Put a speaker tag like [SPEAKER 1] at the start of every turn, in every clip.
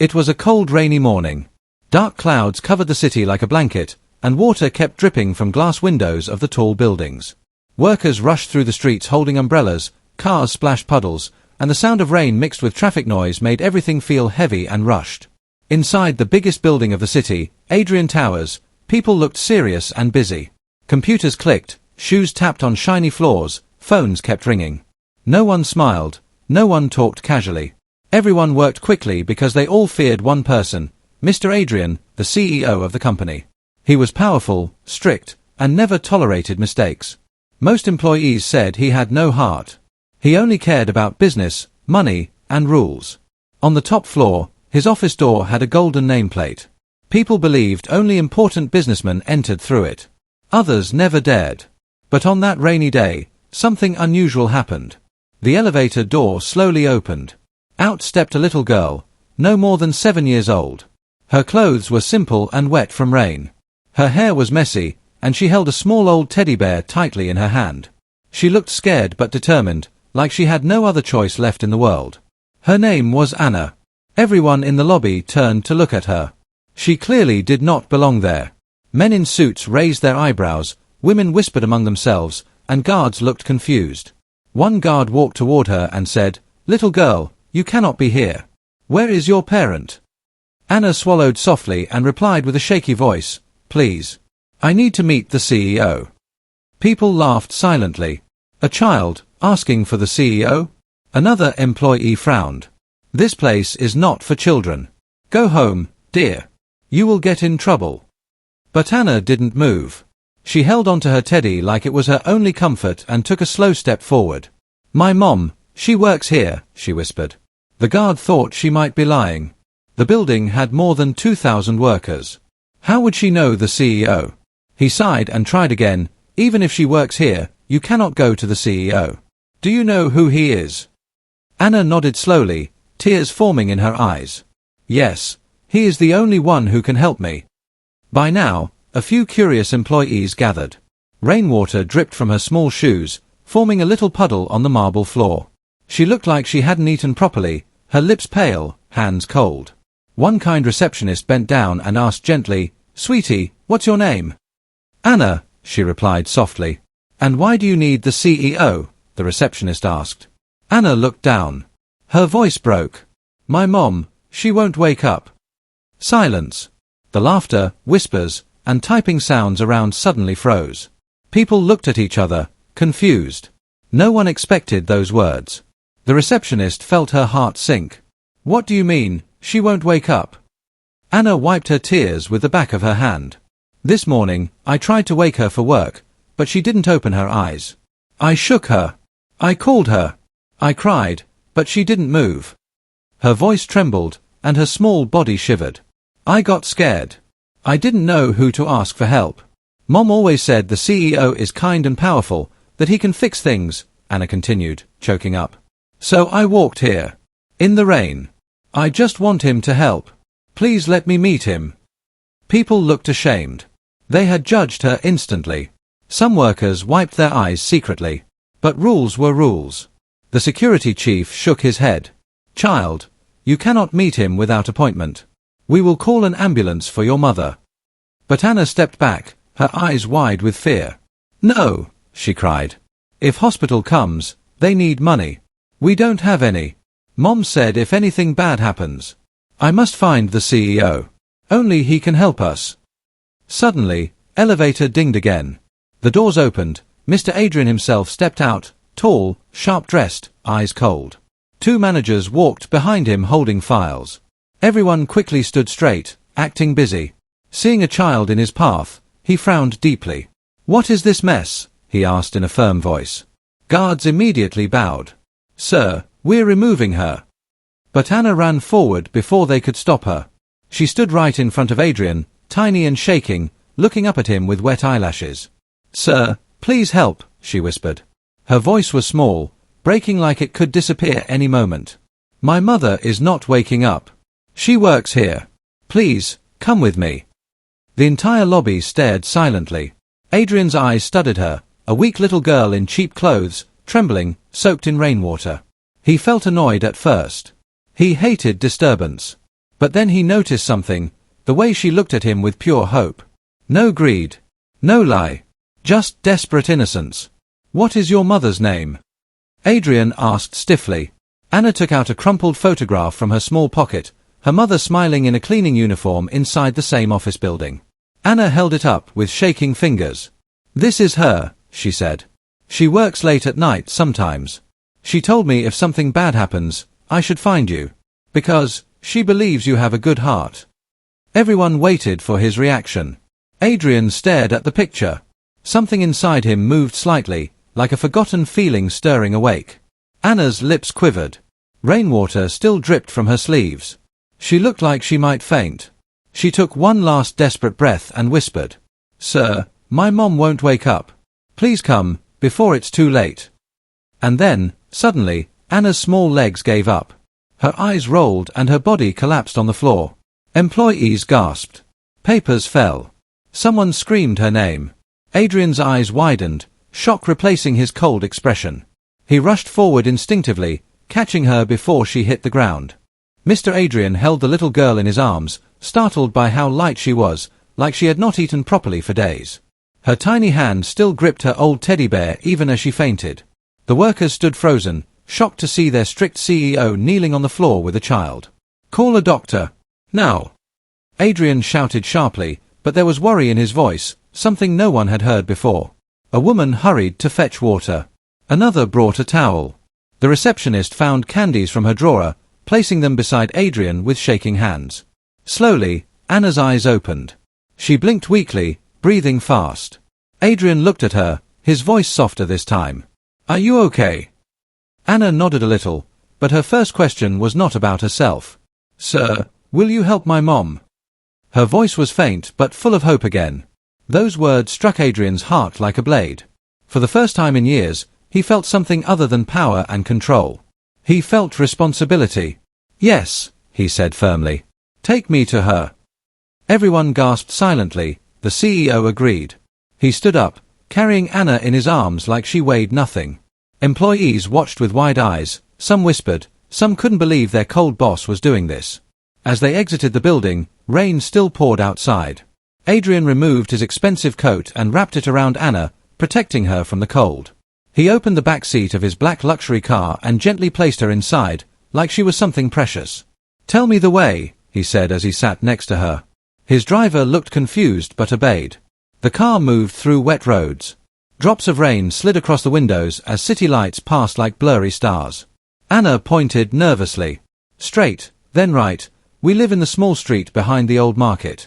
[SPEAKER 1] It was a cold, rainy morning. Dark clouds covered the city like a blanket, and water kept dripping from glass windows of the tall buildings. Workers rushed through the streets holding umbrellas, cars splashed puddles, and the sound of rain mixed with traffic noise made everything feel heavy and rushed. Inside the biggest building of the city, Adrian Towers, people looked serious and busy. Computers clicked, shoes tapped on shiny floors, phones kept ringing. No one smiled, no one talked casually. Everyone worked quickly because they all feared one person, Mr. Adrian, the CEO of the company. He was powerful, strict, and never tolerated mistakes. Most employees said he had no heart. He only cared about business, money, and rules. On the top floor, his office door had a golden nameplate. People believed only important businessmen entered through it. Others never dared. But on that rainy day, something unusual happened. The elevator door slowly opened. Out stepped a little girl, no more than 7 years old. Her clothes were simple and wet from rain. Her hair was messy, and she held a small old teddy bear tightly in her hand. She looked scared but determined, like she had no other choice left in the world. Her name was Anna. Everyone in the lobby turned to look at her. She clearly did not belong there. Men in suits raised their eyebrows, women whispered among themselves, and guards looked confused. One guard walked toward her and said, "Little girl, you cannot be here. Where is your parent?" Anna swallowed softly and replied with a shaky voice, "Please. I need to meet the CEO." People laughed silently. A child, asking for the CEO? Another employee frowned. "This place is not for children. Go home, dear. You will get in trouble." But Anna didn't move. She held onto her teddy like it was her only comfort and took a slow step forward. "My mom, she works here," she whispered. The guard thought she might be lying. The building had more than 2,000 workers. How would she know the CEO? He sighed and tried again. "Even if she works here, you cannot go to the CEO. Do you know who he is?" Anna nodded slowly, tears forming in her eyes. "Yes, he is the only one who can help me." By now, a few curious employees gathered. Rainwater dripped from her small shoes, forming a little puddle on the marble floor. She looked like she hadn't eaten properly, her lips pale, hands cold. One kind receptionist bent down and asked gently, "Sweetie, what's your name?" "Anna," she replied softly. "And why do you need the CEO?" the receptionist asked. Anna looked down. Her voice broke. "My mom, she won't wake up." Silence. The laughter, whispers, and typing sounds around suddenly froze. People looked at each other, confused. No one expected those words. The receptionist felt her heart sink. "What do you mean, she won't wake up?" Anna wiped her tears with the back of her hand. "This morning, I tried to wake her for work, but she didn't open her eyes. I shook her. I called her. I cried, but she didn't move." Her voice trembled, and her small body shivered. "I got scared. I didn't know who to ask for help. Mom always said the CEO is kind and powerful, that he can fix things," Anna continued, choking up. "So I walked here. In the rain. I just want him to help. Please let me meet him." People looked ashamed. They had judged her instantly. Some workers wiped their eyes secretly. But rules were rules. The security chief shook his head. "Child, you cannot meet him without appointment. We will call an ambulance for your mother." But Anna stepped back, her eyes wide with fear. "No," she cried. "If hospital comes, they need money. We don't have any. Mom said if anything bad happens, I must find the CEO. Only he can help us." Suddenly, elevator dinged again. The doors opened. Mr. Adrian himself stepped out, tall, sharp-dressed, eyes cold. Two managers walked behind him holding files. Everyone quickly stood straight, acting busy. Seeing a child in his path, he frowned deeply. "What is this mess?" he asked in a firm voice. Guards immediately bowed. "Sir, we're removing her." But Anna ran forward before they could stop her. She stood right in front of Adrian, tiny and shaking, looking up at him with wet eyelashes. "Sir, please help," she whispered. Her voice was small, breaking like it could disappear any moment. "My mother is not waking up. She works here. Please, come with me." The entire lobby stared silently. Adrian's eyes studied her, a weak little girl in cheap clothes, trembling, soaked in rainwater. He felt annoyed at first. He hated disturbance. But then he noticed something, the way she looked at him with pure hope. No greed. No lie. Just desperate innocence. "What is your mother's name?" Adrian asked stiffly. Anna took out a crumpled photograph from her small pocket, her mother smiling in a cleaning uniform inside the same office building. Anna held it up with shaking fingers. "This is her," she said. "She works late at night sometimes. She told me if something bad happens, I should find you. Because she believes you have a good heart." Everyone waited for his reaction. Adrian stared at the picture. Something inside him moved slightly, like a forgotten feeling stirring awake. Anna's lips quivered. Rainwater still dripped from her sleeves. She looked like she might faint. She took one last desperate breath and whispered, "Sir, my mom won't wake up. Please come, before it's too late." And then, suddenly, Anna's small legs gave up. Her eyes rolled and her body collapsed on the floor. Employees gasped. Papers fell. Someone screamed her name. Adrian's eyes widened, shock replacing his cold expression. He rushed forward instinctively, catching her before she hit the ground. Mr. Adrian held the little girl in his arms, startled by how light she was, like she had not eaten properly for days. Her tiny hand still gripped her old teddy bear even as she fainted. The workers stood frozen, shocked to see their strict CEO kneeling on the floor with a child. "Call a doctor. Now!" Adrian shouted sharply, but there was worry in his voice, something no one had heard before. A woman hurried to fetch water. Another brought a towel. The receptionist found candies from her drawer, placing them beside Adrian with shaking hands. Slowly, Anna's eyes opened. She blinked weakly, breathing fast. Adrian looked at her, his voice softer this time. "Are you okay?" Anna nodded a little, but her first question was not about herself. "Sir, will you help my mom?" Her voice was faint but full of hope again. Those words struck Adrian's heart like a blade. For the first time in years, he felt something other than power and control. He felt responsibility. "Yes," he said firmly. "Take me to her." Everyone gasped silently. The CEO agreed. He stood up, carrying Anna in his arms like she weighed nothing. Employees watched with wide eyes, some whispered, some couldn't believe their cold boss was doing this. As they exited the building, rain still poured outside. Adrian removed his expensive coat and wrapped it around Anna, protecting her from the cold. He opened the back seat of his black luxury car and gently placed her inside, like she was something precious. "Tell me the way," he said as he sat next to her. His driver looked confused but obeyed. The car moved through wet roads. Drops of rain slid across the windows as city lights passed like blurry stars. Anna pointed nervously. "Straight, then right. We live in the small street behind the old market."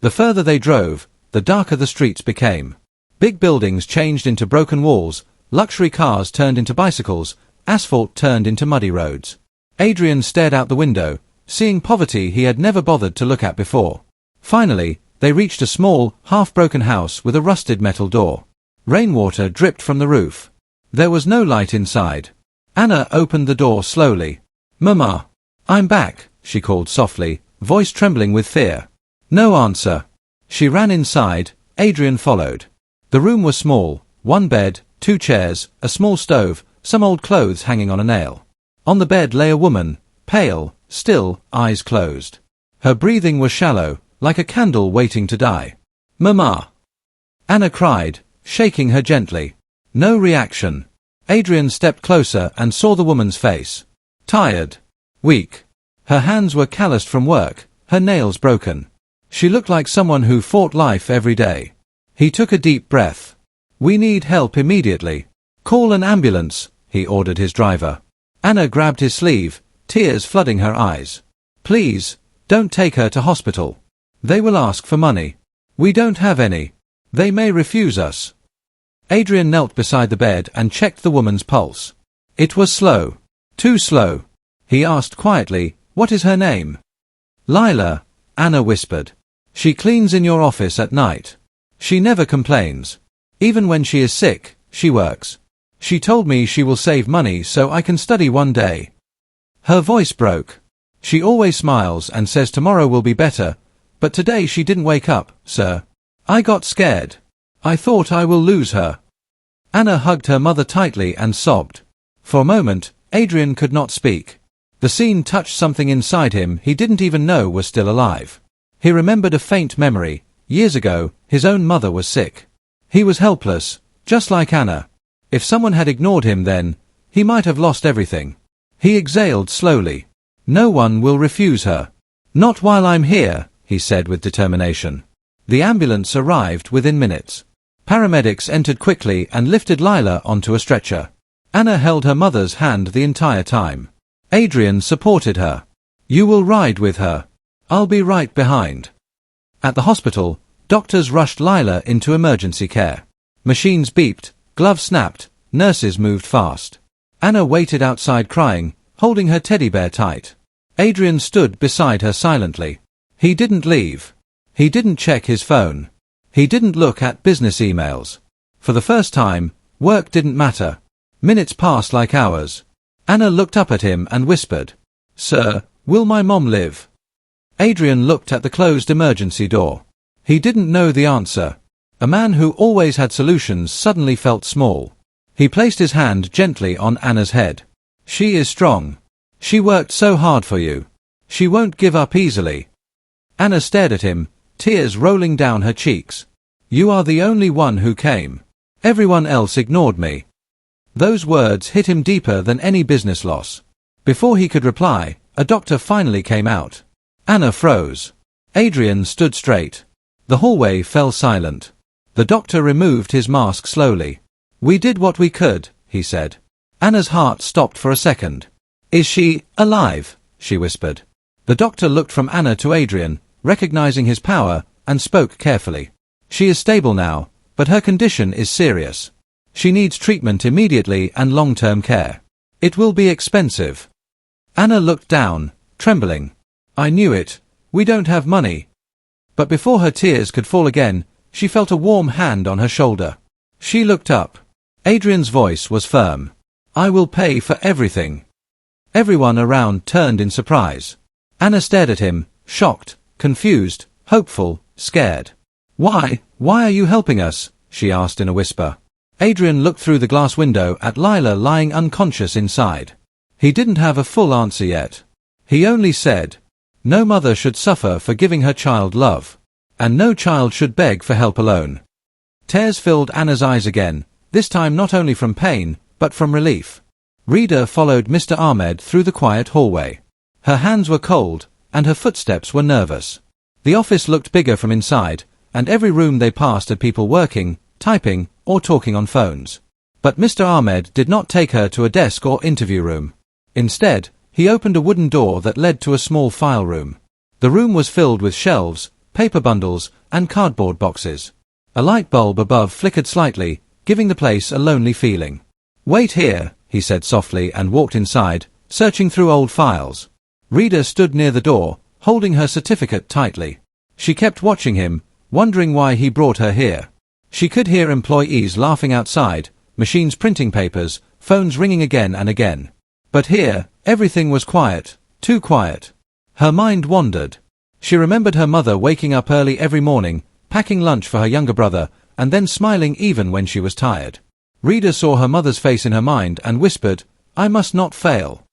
[SPEAKER 1] The further they drove, the darker the streets became. Big buildings changed into broken walls, luxury cars turned into bicycles, asphalt turned into muddy roads. Adrian stared out the window, seeing poverty he had never bothered to look at before. Finally, they reached a small, half-broken house with a rusted metal door. Rainwater dripped from the roof. There was no light inside. Anna opened the door slowly. "Mama, I'm back," she called softly, voice trembling with fear. No answer. She ran inside. Adrian followed. The room was small, one bed, two chairs, a small stove, some old clothes hanging on a nail. On the bed lay a woman, pale, still, eyes closed. Her breathing was shallow, like a candle waiting to die. "Mama!" Anna cried, shaking her gently. No reaction. Adrian stepped closer and saw the woman's face. Tired. Weak. Her hands were calloused from work, her nails broken. She looked like someone who fought life every day. He took a deep breath. "We need help immediately. Call an ambulance," he ordered his driver. Anna grabbed his sleeve, tears flooding her eyes. "Please, don't take her to hospital. They will ask for money. We don't have any. They may refuse us." Adrian knelt beside the bed and checked the woman's pulse. It was slow. Too slow. He asked quietly, "What is her name?" "Lila," Anna whispered. "She cleans in your office at night. She never complains. Even when she is sick, she works. She told me she will save money so I can study one day." Her voice broke. "She always smiles and says tomorrow will be better, but today she didn't wake up, sir. I got scared. I thought I will lose her." Anna hugged her mother tightly and sobbed. For a moment, Adrian could not speak. The scene touched something inside him he didn't even know was still alive. He remembered a faint memory. Years ago, his own mother was sick. He was helpless, just like Anna. If someone had ignored him then, he might have lost everything. He exhaled slowly. No one will refuse her. Not while I'm here, he said with determination. The ambulance arrived within minutes. Paramedics entered quickly and lifted Lila onto a stretcher. Anna held her mother's hand the entire time. Adrian supported her. You will ride with her. I'll be right behind. At the hospital, doctors rushed Lila into emergency care. Machines beeped, gloves snapped, nurses moved fast. Anna waited outside crying, holding her teddy bear tight. Adrian stood beside her silently. He didn't leave. He didn't check his phone. He didn't look at business emails. For the first time, work didn't matter. Minutes passed like hours. Anna looked up at him and whispered, "Sir, will my mom live?" Adrian looked at the closed emergency door. He didn't know the answer. A man who always had solutions suddenly felt small. He placed his hand gently on Anna's head. She is strong. She worked so hard for you. She won't give up easily. Anna stared at him, tears rolling down her cheeks. You are the only one who came. Everyone else ignored me. Those words hit him deeper than any business loss. Before he could reply, a doctor finally came out. Anna froze. Adrian stood straight. The hallway fell silent. The doctor removed his mask slowly. We did what we could, he said. Anna's heart stopped for a second. Is she alive? She whispered. The doctor looked from Anna to Adrian, recognizing his power, and spoke carefully. She is stable now, but her condition is serious. She needs treatment immediately and long-term care. It will be expensive. Anna looked down, trembling. I knew it. We don't have money. But before her tears could fall again, she felt a warm hand on her shoulder. She looked up. Adrian's voice was firm. I will pay for everything. Everyone around turned in surprise. Anna stared at him, shocked, confused, hopeful, scared. Why are you helping us? She asked in a whisper. Adrian looked through the glass window at Lila lying unconscious inside. He didn't have a full answer yet. He only said, no mother should suffer for giving her child love. And no child should beg for help alone. Tears filled Anna's eyes again, this time not only from pain, but from relief. Rita followed Mr. Ahmed through the quiet hallway. Her hands were cold, and her footsteps were nervous. The office looked bigger from inside, and every room they passed had people working, typing, or talking on phones. But Mr. Ahmed did not take her to a desk or interview room. Instead, he opened a wooden door that led to a small file room. The room was filled with shelves, paper bundles, and cardboard boxes. A light bulb above flickered slightly, giving the place a lonely feeling. Wait here, he said softly and walked inside, searching through old files. Rita stood near the door, holding her certificate tightly. She kept watching him, wondering why he brought her here. She could hear employees laughing outside, machines printing papers, phones ringing again and again. But here, everything was quiet, too quiet. Her mind wandered. She remembered her mother waking up early every morning, packing lunch for her younger brother, and then smiling even when she was tired. Rita saw her mother's face in her mind and whispered, I must not fail.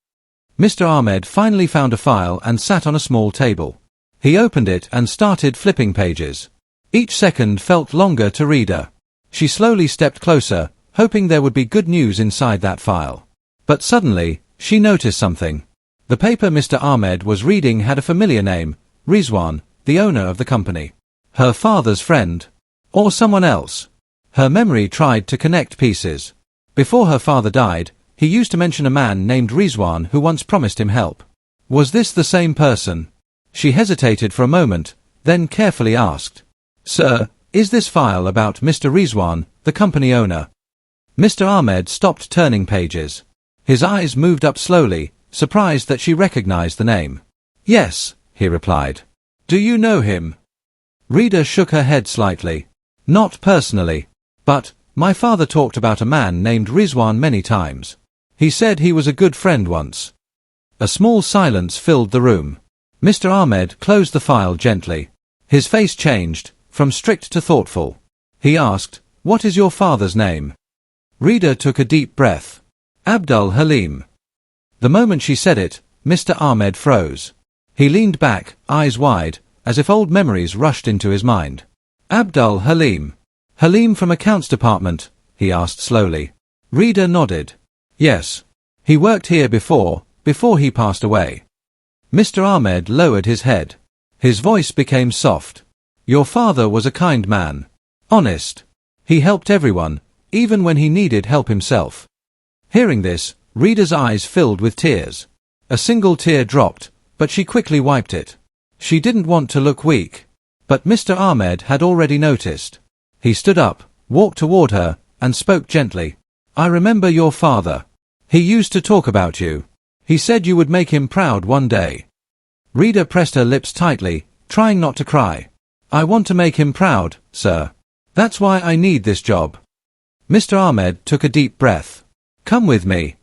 [SPEAKER 1] Mr. Ahmed finally found a file and sat on a small table. He opened it and started flipping pages. Each second felt longer to Rita. She slowly stepped closer, hoping there would be good news inside that file. But suddenly, she noticed something. The paper Mr. Ahmed was reading had a familiar name, Rizwan, the owner of the company. Her father's friend. Or someone else. Her memory tried to connect pieces. Before her father died, he used to mention a man named Rizwan who once promised him help. Was this the same person? She hesitated for a moment, then carefully asked, Sir, is this file about Mr. Rizwan, the company owner? Mr. Ahmed stopped turning pages. His eyes moved up slowly, surprised that she recognized the name. Yes, he replied. Do you know him? Rita shook her head slightly. Not personally. But, my father talked about a man named Rizwan many times. He said he was a good friend once. A small silence filled the room. Mr. Ahmed closed the file gently. His face changed, from strict to thoughtful. He asked, What is your father's name? Rita took a deep breath. Abdul Halim. The moment she said it, Mr. Ahmed froze. He leaned back, eyes wide, as if old memories rushed into his mind. Abdul Halim. Halim from Accounts Department? He asked slowly. Rida nodded. Yes. He worked here before he passed away. Mr. Ahmed lowered his head. His voice became soft. Your father was a kind man. Honest. He helped everyone, even when he needed help himself. Hearing this, Rida's eyes filled with tears. A single tear dropped, but she quickly wiped it. She didn't want to look weak. But Mr. Ahmed had already noticed. He stood up, walked toward her, and spoke gently. I remember your father. He used to talk about you. He said you would make him proud one day. Rida pressed her lips tightly, trying not to cry. I want to make him proud, sir. That's why I need this job. Mr. Ahmed took a deep breath. Come with me.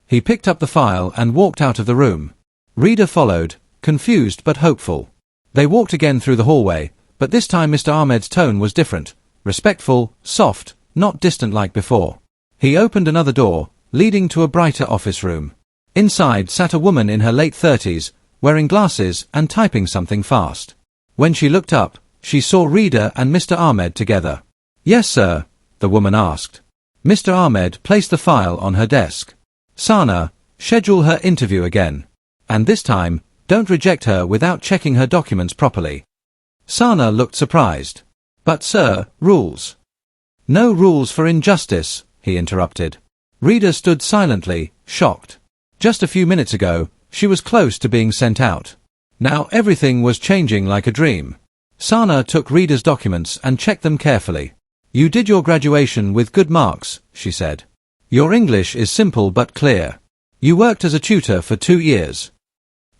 [SPEAKER 1] He picked up the file and walked out of the room. Rida followed, confused but hopeful. They walked again through the hallway, but this time Mr. Ahmed's tone was different, respectful, soft, not distant like before. He opened another door, leading to a brighter office room. Inside sat a woman in her late 30s, wearing glasses and typing something fast. When she looked up, she saw Rida and Mr. Ahmed together. Yes, sir, the woman asked. Mr. Ahmed placed the file on her desk. Sana, schedule her interview again. And this time, don't reject her without checking her documents properly. Sana looked surprised. But sir, rules. No rules for injustice, he interrupted. Rida stood silently, shocked. Just a few minutes ago, she was close to being sent out. Now everything was changing like a dream. Sana took Rida's documents and checked them carefully. You did your graduation with good marks, she said. Your English is simple but clear. You worked as a tutor for 2 years.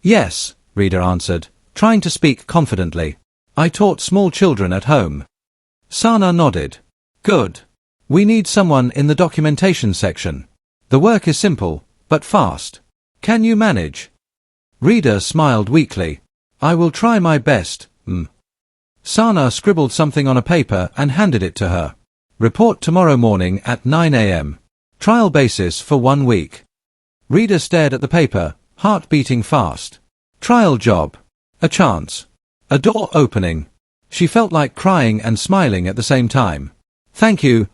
[SPEAKER 1] Yes, Rida answered, trying to speak confidently. I taught small children at home. Sana nodded. Good. We need someone in the documentation section. The work is simple, but fast. Can you manage? Rida smiled weakly. I will try my best, Sana scribbled something on a paper and handed it to her. Report tomorrow morning at 9 a.m. Trial basis for 1 week. Rida stared at the paper, heart beating fast. Trial job. A chance. A door opening. She felt like crying and smiling at the same time. Thank you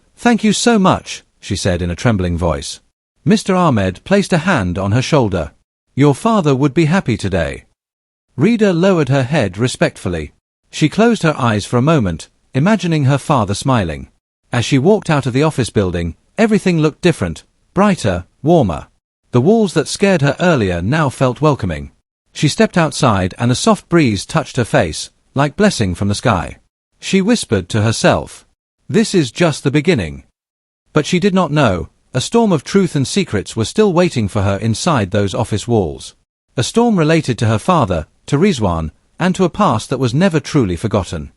[SPEAKER 1] so much, she said in a trembling voice. Mr. Ahmed placed a hand on her shoulder. Your father would be happy today. Rida lowered her head respectfully. She closed her eyes for a moment, imagining her father smiling. As she walked out of the office building, everything looked different, brighter, warmer. The walls that scared her earlier now felt welcoming. She stepped outside and a soft breeze touched her face, like blessing from the sky. She whispered to herself, this is just the beginning. But she did not know, a storm of truth and secrets was still waiting for her inside those office walls. A storm related to her father, to Rizwan, and to a past that was never truly forgotten.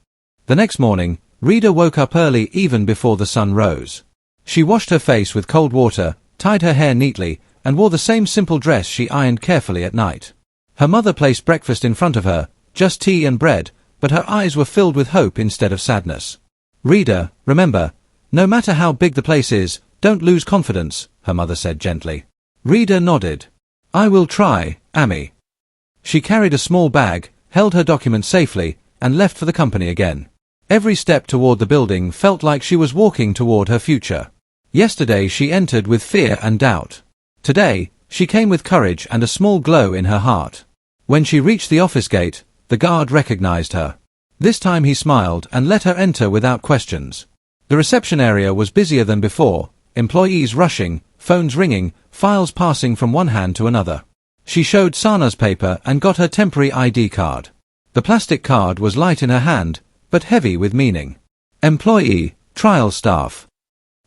[SPEAKER 1] The next morning, Rida woke up early even before the sun rose. She washed her face with cold water, tied her hair neatly, and wore the same simple dress she ironed carefully at night. Her mother placed breakfast in front of her, just tea and bread, but her eyes were filled with hope instead of sadness. Rida, remember, no matter how big the place is, don't lose confidence, her mother said gently. Rida nodded. I will try, Ami. She carried a small bag, held her documents safely, and left for the company again. Every step toward the building felt like she was walking toward her future. Yesterday she entered with fear and doubt. Today, she came with courage and a small glow in her heart. When she reached the office gate, the guard recognized her. This time he smiled and let her enter without questions. The reception area was busier than before, employees rushing, phones ringing, files passing from one hand to another. She showed Sana's paper and got her temporary ID card. The plastic card was light in her hand, but heavy with meaning. Employee, trial staff.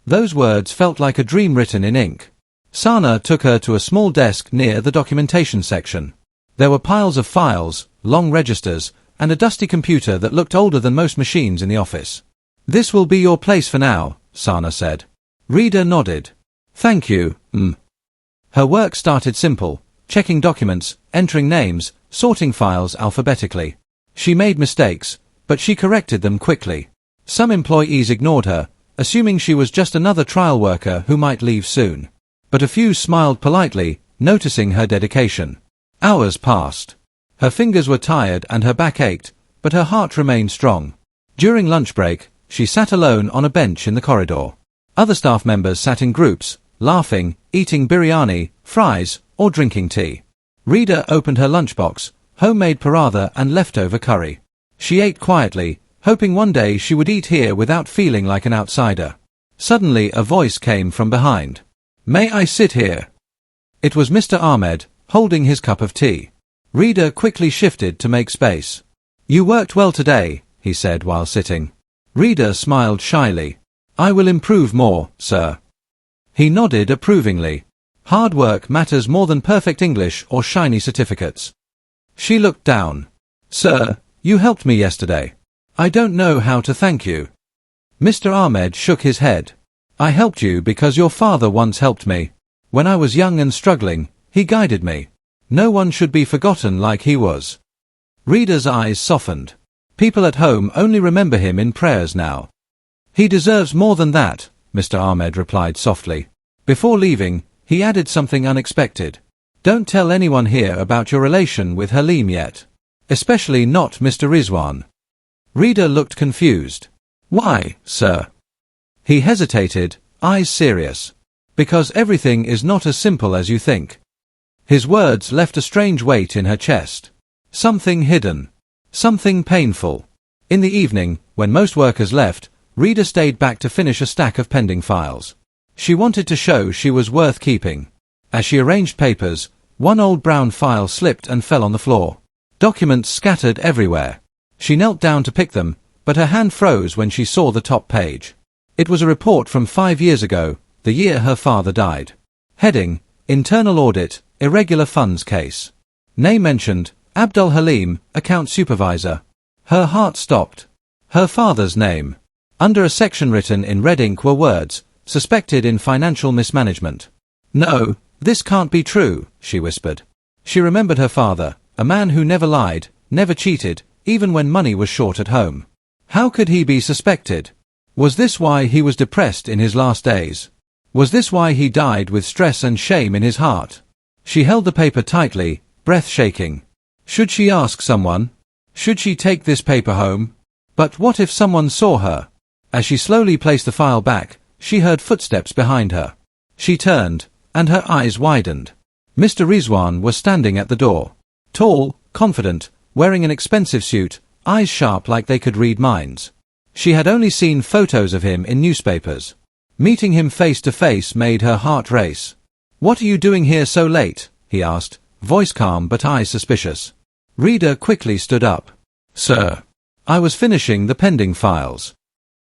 [SPEAKER 1] Those words felt like a dream written in ink. Sana took her to a small desk near the documentation section. There were piles of files, long registers, and a dusty computer that looked older than most machines in the office. This will be your place for now, Sana said. Rida nodded. Thank you, Her work started simple, checking documents, entering names, sorting files alphabetically. She made mistakes, but she corrected them quickly. Some employees ignored her, assuming she was just another trial worker who might leave soon. But a few smiled politely, noticing her dedication. Hours passed. Her fingers were tired and her back ached, but her heart remained strong. During lunch break, she sat alone on a bench in the corridor. Other staff members sat in groups, laughing, eating biryani, fries, or drinking tea. Rita opened her lunchbox, homemade paratha and leftover curry. She ate quietly, hoping one day she would eat here without feeling like an outsider. Suddenly a voice came from behind. "May I sit here?" It was Mr. Ahmed, holding his cup of tea. Rita quickly shifted to make space. "You worked well today," he said while sitting. Rita smiled shyly. "I will improve more, sir." He nodded approvingly. Hard work matters more than perfect English or shiny certificates. She looked down. "Sir, you helped me yesterday. I don't know how to thank you." Mr. Ahmed shook his head. "I helped you because your father once helped me. When I was young and struggling, he guided me. No one should be forgotten like he was." Rita's eyes softened. People at home only remember him in prayers now. "He deserves more than that," Mr. Ahmed replied softly. Before leaving, he added something unexpected. "Don't tell anyone here about your relation with Halim yet. Especially not Mr. Rizwan." Rita looked confused. "Why, sir?" He hesitated, eyes serious. "Because everything is not as simple as you think." His words left a strange weight in her chest. Something hidden. Something painful. In the evening, when most workers left, Rita stayed back to finish a stack of pending files. She wanted to show she was worth keeping. As she arranged papers, one old brown file slipped and fell on the floor. Documents scattered everywhere. She knelt down to pick them, but her hand froze when she saw the top page. It was a report from 5 years ago, the year her father died. Heading: Internal Audit, Irregular Funds Case. Name mentioned: Abdul Halim, Account Supervisor. Her heart stopped. Her father's name. Under a section written in red ink were words: suspected in financial mismanagement. "No, this can't be true," she whispered. She remembered her father, a man who never lied, never cheated, even when money was short at home. How could he be suspected? Was this why he was depressed in his last days? Was this why he died with stress and shame in his heart? She held the paper tightly, breath shaking. Should she ask someone? Should she take this paper home? But what if someone saw her? As she slowly placed the file back, she heard footsteps behind her. She turned, and her eyes widened. Mr. Rizwan was standing at the door. Tall, confident, wearing an expensive suit, eyes sharp like they could read minds. She had only seen photos of him in newspapers. Meeting him face to face made her heart race. "What are you doing here so late?" he asked, voice calm but eyes suspicious. Rita quickly stood up. "Sir, I was finishing the pending files."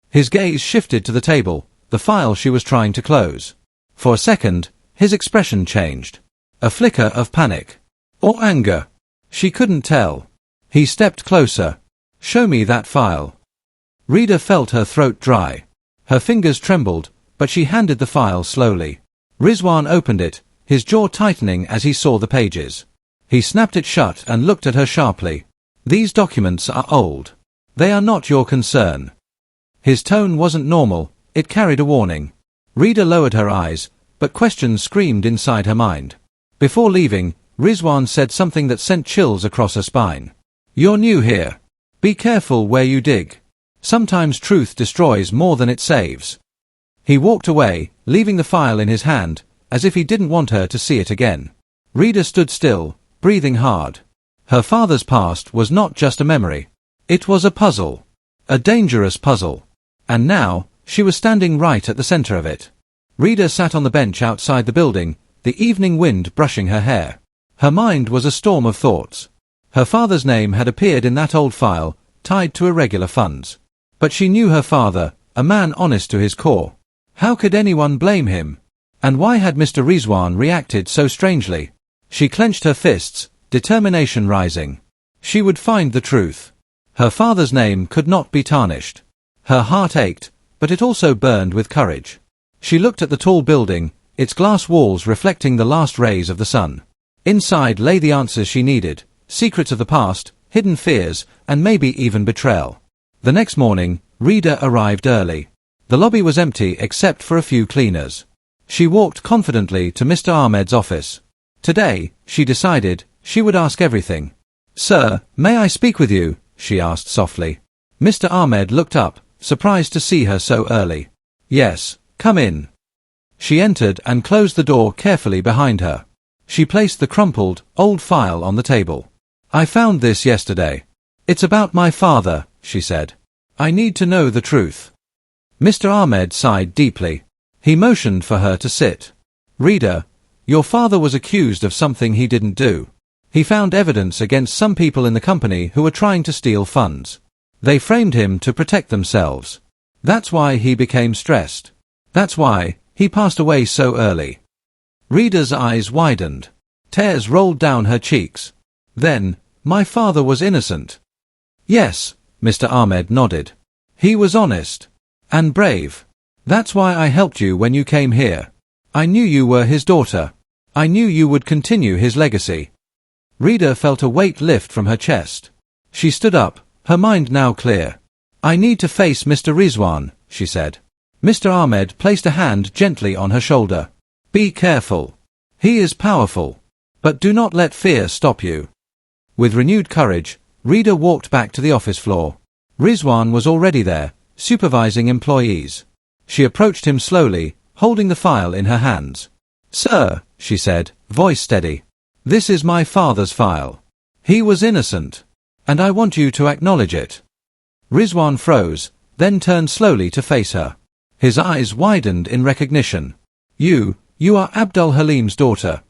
[SPEAKER 1] His gaze shifted to the table, the file she was trying to close. For a second, his expression changed. A flicker of panic. Or anger. She couldn't tell. He stepped closer. "Show me that file." Rita felt her throat dry. Her fingers trembled, but she handed the file slowly. Rizwan opened it, his jaw tightening as he saw the pages. He snapped it shut and looked at her sharply. "These documents are old. They are not your concern." His tone wasn't normal, it carried a warning. Rita lowered her eyes, but questions screamed inside her mind. Before leaving, Rizwan said something that sent chills across her spine. "You're new here. Be careful where you dig. Sometimes truth destroys more than it saves." He walked away, leaving the file in his hand, as if he didn't want her to see it again. Rita stood still, breathing hard. Her father's past was not just a memory. It was a puzzle. A dangerous puzzle. And now, she was standing right at the center of it. Rita sat on the bench outside the building, the evening wind brushing her hair. Her mind was a storm of thoughts. Her father's name had appeared in that old file, tied to irregular funds. But she knew her father, a man honest to his core. How could anyone blame him? And why had Mr. Rizwan reacted so strangely? She clenched her fists, determination rising. She would find the truth. Her father's name could not be tarnished. Her heart ached, but it also burned with courage. She looked at the tall building, its glass walls reflecting the last rays of the sun. Inside lay the answers she needed, secrets of the past, hidden fears, and maybe even betrayal. The next morning, Rita arrived early. The lobby was empty except for a few cleaners. She walked confidently to Mr. Ahmed's office. Today, she decided, she would ask everything. "Sir, may I speak with you?" she asked softly. Mr. Ahmed looked up, surprised to see her so early. "Yes, come in." She entered and closed the door carefully behind her. She placed the crumpled, old file on the table. "I found this yesterday. It's about my father," she said. "I need to know the truth." Mr. Ahmed sighed deeply. He motioned for her to sit. "Reader, your father was accused of something he didn't do. He found evidence against some people in the company who were trying to steal funds. They framed him to protect themselves. That's why he became stressed. That's why he passed away so early." Reader's eyes widened. Tears rolled down her cheeks. "Then, my father was innocent?" "Yes," Mr. Ahmed nodded. "He was honest. And brave. That's why I helped you when you came here. I knew you were his daughter. I knew you would continue his legacy." Reader felt a weight lift from her chest. She stood up, her mind now clear. "I need to face Mr. Rizwan," she said. Mr. Ahmed placed a hand gently on her shoulder. "Be careful. He is powerful. But do not let fear stop you." With renewed courage, Reader walked back to the office floor. Rizwan was already there, supervising employees. She approached him slowly, holding the file in her hands. "Sir," she said, voice steady, "this is my father's file. He was innocent. And I want you to acknowledge it." Rizwan froze, then turned slowly to face her. His eyes widened in recognition. You are Abdul Halim's daughter."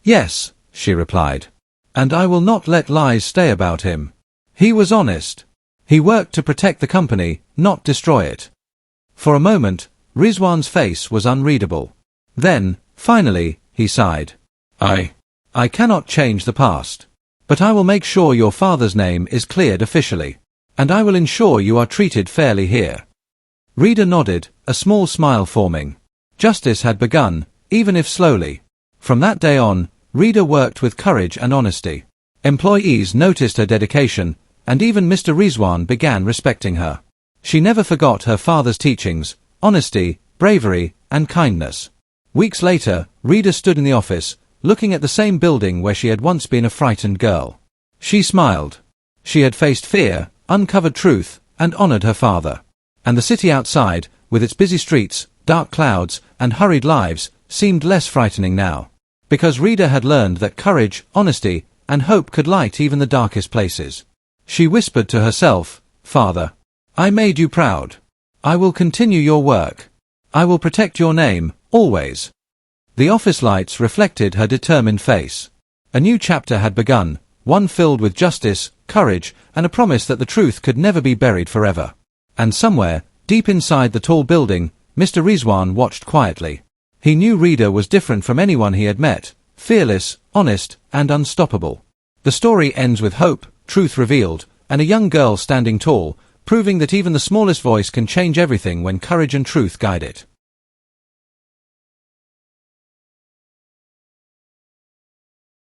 [SPEAKER 1] "Yes," she replied. "And I will not let lies stay about him. He was honest. He worked to protect the company, not destroy it." For a moment, Rizwan's face was unreadable. Then, finally, he sighed. I cannot change the past. But I will make sure your father's name is cleared officially. And I will ensure you are treated fairly here." Reader nodded, a small smile forming. Justice had begun, even if slowly. From that day on, Reader worked with courage and honesty. Employees noticed her dedication, and even Mr. Rizwan began respecting her. She never forgot her father's teachings, honesty, bravery, and kindness. Weeks later, Reader stood in the office, looking at the same building where she had once been a frightened girl. She smiled. She had faced fear, uncovered truth, and honored her father. And the city outside, with its busy streets, dark clouds, and hurried lives, seemed less frightening now. Because Reader had learned that courage, honesty, and hope could light even the darkest places. She whispered to herself, "Father, I made you proud. I will continue your work. I will protect your name, always." The office lights reflected her determined face. A new chapter had begun, one filled with justice, courage, and a promise that the truth could never be buried forever. And somewhere, deep inside the tall building, Mr. Rizwan watched quietly. He knew Reader was different from anyone he had met, fearless, honest, and unstoppable. The story ends with hope, truth revealed, and a young girl standing tall, proving that even the smallest voice can change everything when courage and truth guide it.